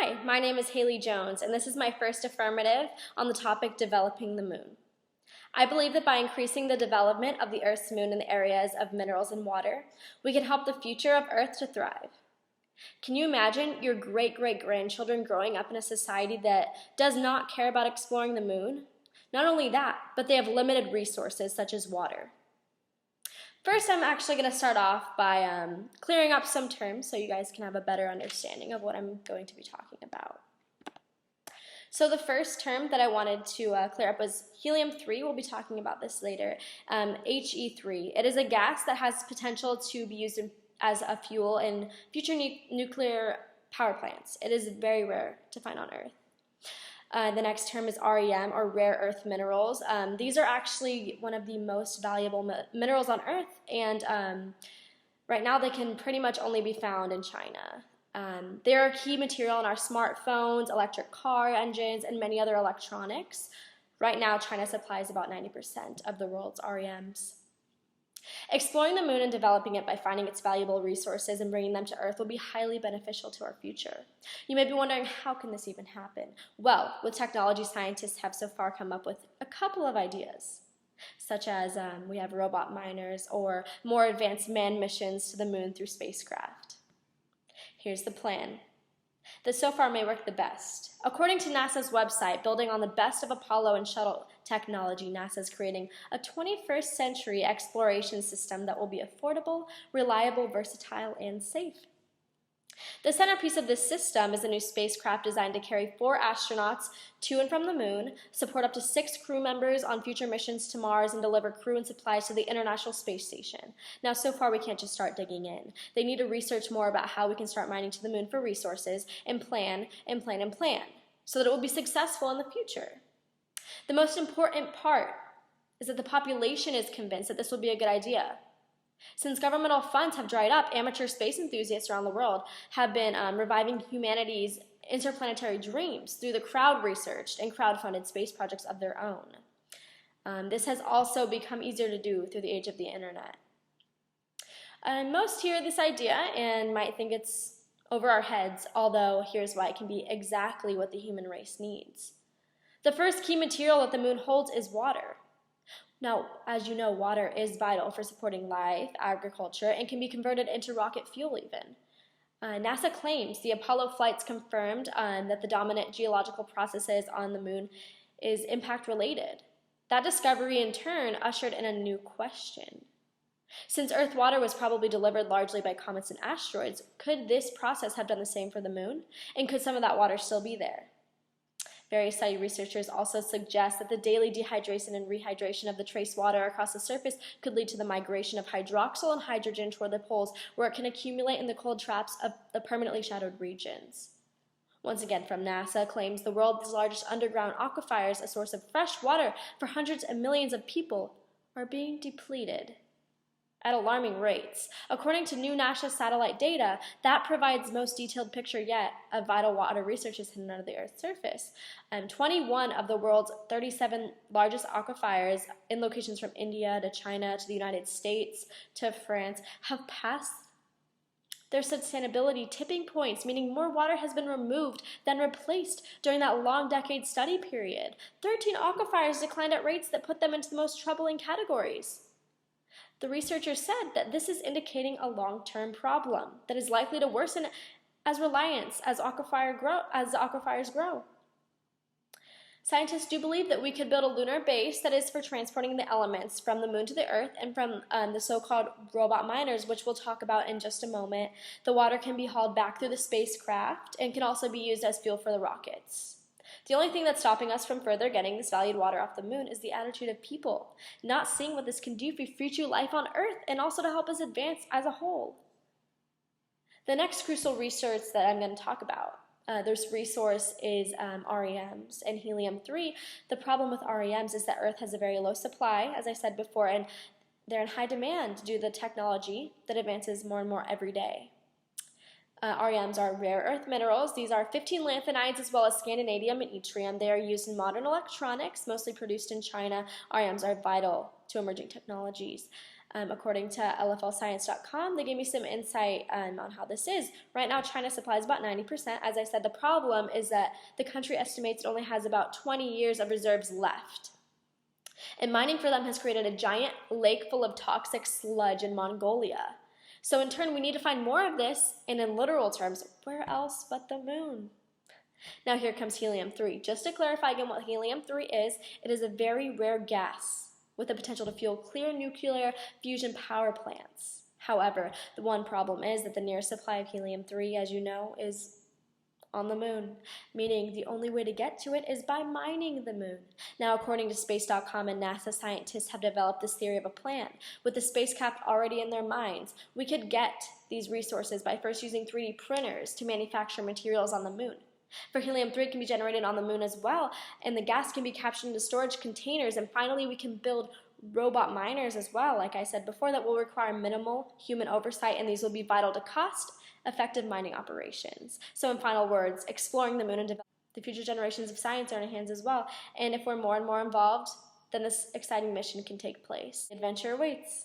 Hi, my name is Haley Jones, and this is my first affirmative on the topic developing the moon. I believe that by increasing the development of the Earth's moon in the areas of minerals and water, we can help the future of Earth to thrive. Can you imagine your great-great-grandchildren growing up in a society that does not care about exploring the moon? Not only that, but they have limited resources such as water. First, I'm actually going to start off by clearing up some terms so you guys can have a better understanding of what I'm going to be talking about. So the first term that I wanted to clear up was helium-3. We'll be talking about this later. He3. It is a gas that has potential to be used as a fuel in future nuclear power plants. It is very rare to find on Earth. The next term is REM, or rare earth minerals. These are actually one of the most valuable minerals on Earth, and right now they can pretty much only be found in China. They are a key material in our smartphones, electric car engines, and many other electronics. Right now, China supplies about 90% of the world's REMs. Exploring the moon and developing it by finding its valuable resources and bringing them to Earth will be highly beneficial to our future. You may be wondering, how can this even happen? Well, with technology, scientists have so far come up with a couple of ideas, such as we have robot miners or more advanced manned missions to the moon through spacecraft. Here's the plan that so far may work the best. According to NASA's website, building on the best of Apollo and shuttle technology, NASA is creating a 21st century exploration system that will be affordable, reliable, versatile, and safe. The centerpiece of this system is a new spacecraft designed to carry 4 astronauts to and from the moon, support up to 6 crew members on future missions to Mars, and deliver crew and supplies to the International Space Station. Now, so far, we can't just start digging in. They need to research more about how we can start mining to the moon for resources and plan, so that it will be successful in the future. The most important part is that the population is convinced that this will be a good idea. Since governmental funds have dried up, amateur space enthusiasts around the world have been reviving humanity's interplanetary dreams through the crowd-researched and crowd-funded space projects of their own. This has also become easier to do through the age of the internet. Most hear this idea and might think it's over our heads, although here's why it can be exactly what the human race needs. The first key material that the moon holds is water. Now, as you know, water is vital for supporting life, agriculture, and can be converted into rocket fuel even. NASA claims the Apollo flights confirmed that the dominant geological processes on the moon is impact-related. That discovery, in turn, ushered in a new question. Since Earth water was probably delivered largely by comets and asteroids, could this process have done the same for the moon? And could some of that water still be there? Various study researchers also suggest that the daily dehydration and rehydration of the trace water across the surface could lead to the migration of hydroxyl and hydrogen toward the poles, where it can accumulate in the cold traps of the permanently shadowed regions. Once again, from NASA, claims the world's largest underground aquifers, a source of fresh water for hundreds of millions of people, are being depleted at alarming rates. According to new NASA satellite data, that provides most detailed picture yet of vital water resources hidden under the Earth's surface. 21 of the world's 37 largest aquifers in locations from India to China to the United States to France have passed their sustainability tipping points, meaning more water has been removed than replaced during that long decade study period. 13 aquifers declined at rates that put them into the most troubling categories. The researchers said that this is indicating a long-term problem that is likely to worsen as aquifers grow. Scientists do believe that we could build a lunar base that is for transporting the elements from the moon to the Earth, and from the so-called robot miners, which we'll talk about in just a moment. The water can be hauled back through the spacecraft and can also be used as fuel for the rockets. The only thing that's stopping us from further getting this valued water off the moon is the attitude of people, not seeing what this can do for future life on Earth and also to help us advance as a whole. The next crucial research that I'm going to talk about, this resource is REMs and helium-3. The problem with REMs is that Earth has a very low supply, as I said before, and they're in high demand due to the technology that advances more and more every day. REMs are rare earth minerals. These are 15 lanthanides as well as scandium and yttrium. They are used in modern electronics, mostly produced in China. REMs are vital to emerging technologies. According to lflscience.com, they gave me some insight on how this is. Right now, China supplies about 90%. As I said, the problem is that the country estimates it only has about 20 years of reserves left. And mining for them has created a giant lake full of toxic sludge in Mongolia. So in turn, we need to find more of this, and in literal terms, where else but the moon? Now here comes helium-3. Just to clarify again what helium-3 is, it is a very rare gas with the potential to fuel clear nuclear fusion power plants. However, the one problem is that the nearest supply of helium-3, as you know, is on the moon, meaning the only way to get to it is by mining the moon. Now, according to Space.com and NASA, scientists have developed this theory of a plan. With the spacecraft already in their minds, we could get these resources by first using 3D printers to manufacture materials on the moon. For helium-3 can be generated on the moon as well, and the gas can be captured into storage containers, and finally we can build robot miners as well, like I said before, that will require minimal human oversight, and these will be vital to cost-effective mining operations. So in final words, exploring the moon and developing the future generations of science are in our hands as well, and if we're more and more involved, then this exciting mission can take place. Adventure awaits.